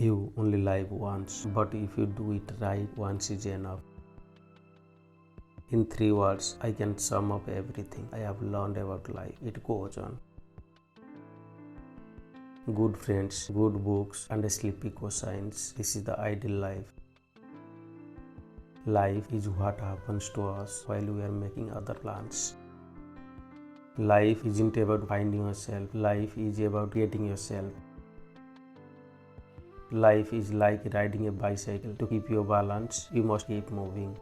You only live once, but if you do it right, once is enough. In 3 words, I can sum up everything I have learned about life. It goes on. Good friends, good books, and a sleepy cosines. This is the ideal life. Life is what happens to us while we are making other plans. Life isn't about finding yourself, life is about getting yourself. Life is like riding a bicycle. To keep your balance, you must keep moving.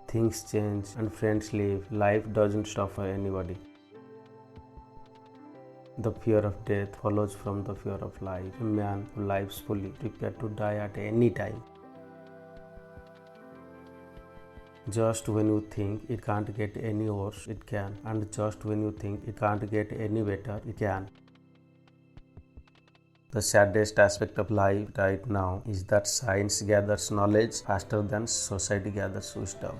Things change and friends leave. Life doesn't stop for anybody. The fear of death follows from the fear of life. A man who lives fully, prepared to die at any time. Just when you think it can't get any worse, it can. And just when you think it can't get any better, it can. The saddest aspect of life right now is that science gathers knowledge faster than society gathers wisdom.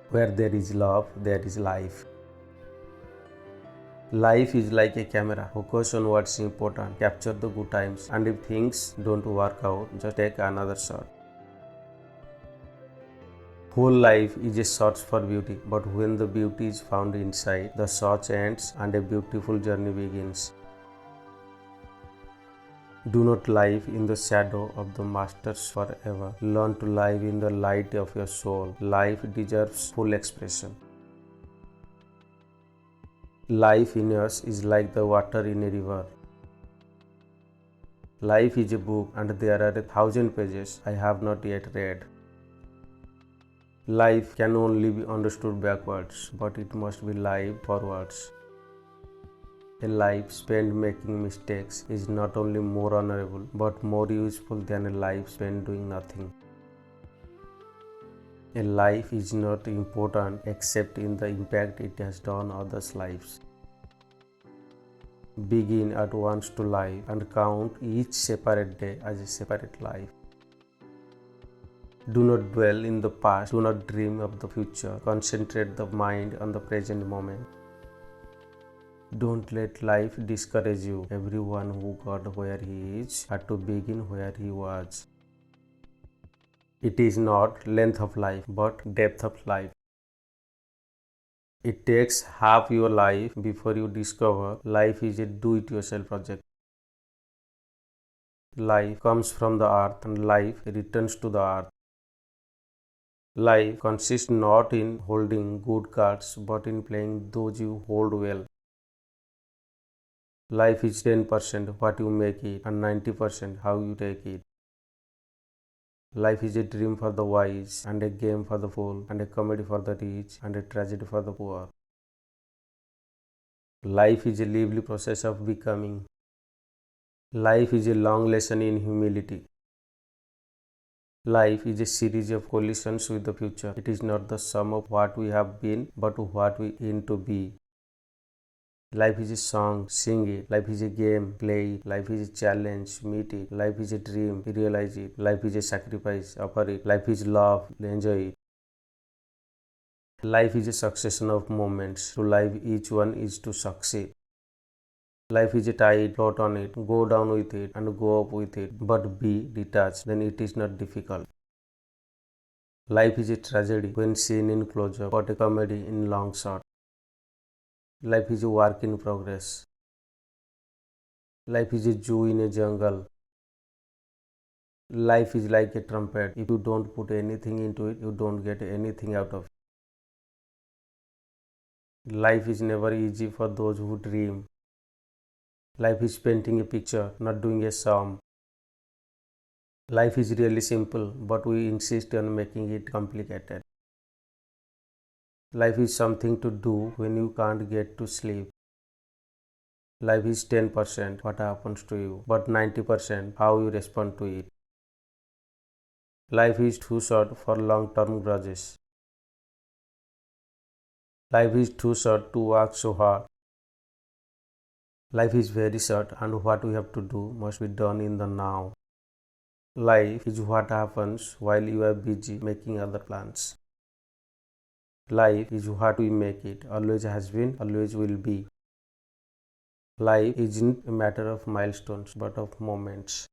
Where there is love, there is life. Life is like a camera. Focus on what's important, capture the good times, and if things don't work out, just take another shot. Whole life is a search for beauty, but when the beauty is found inside, the search ends and a beautiful journey begins. Do not live in the shadow of the masters forever. Learn to live in the light of your soul. Life deserves full expression. Life in us is like the water in a river. Life is a book and there are 1,000 pages I have not yet read. Life can only be understood backwards, but it must be lived forwards. A life spent making mistakes is not only more honorable but more useful than a life spent doing nothing. A life is not important except in the impact it has done on others' lives. Begin at once to live and count each separate day as a separate life. Do not dwell in the past, do not dream of the future. Concentrate the mind on the present moment. Don't let life discourage you. Everyone who got where he is had to begin where he was. It is not length of life, but depth of life. It takes half your life before you discover life is a do-it-yourself project. Life comes from the earth and life returns to the earth. Life consists not in holding good cards, but in playing those you hold well. Life is 10% what you make it and 90% how you take it. Life is a dream for the wise and a game for the fool and a comedy for the rich and a tragedy for the poor. Life is a lively process of becoming. Life is a long lesson in humility. Life is a series of collisions with the future. It is not the sum of what we have been, but what we aim to be. Life is a song, sing it. Life is a game, play it. Life is a challenge, meet it. Life is a dream, realize it. Life is a sacrifice, offer it. Life is love, enjoy it. Life is a succession of moments. To live each one is to succeed. Life is a tide, float on it, go down with it and go up with it, but be detached, then it is not difficult. Life is a tragedy when seen in close-up, but a comedy in long shot. Life is a work in progress. Life is a zoo in a jungle. Life is like a trumpet. If you don't put anything into it, you don't get anything out of it. Life is never easy for those who dream. Life is painting a picture, not doing a sum. Life is really simple, but we insist on making it complicated. Life is something to do when you can't get to sleep. Life is 10% what happens to you, but 90% how you respond to it. Life is too short for long-term grudges. Life is too short to work so hard. Life is very short and what we have to do must be done in the now. Life is what happens while you are busy making other plans. Life is what we make it. Always has been, always will be. Life isn't a matter of milestones but of moments.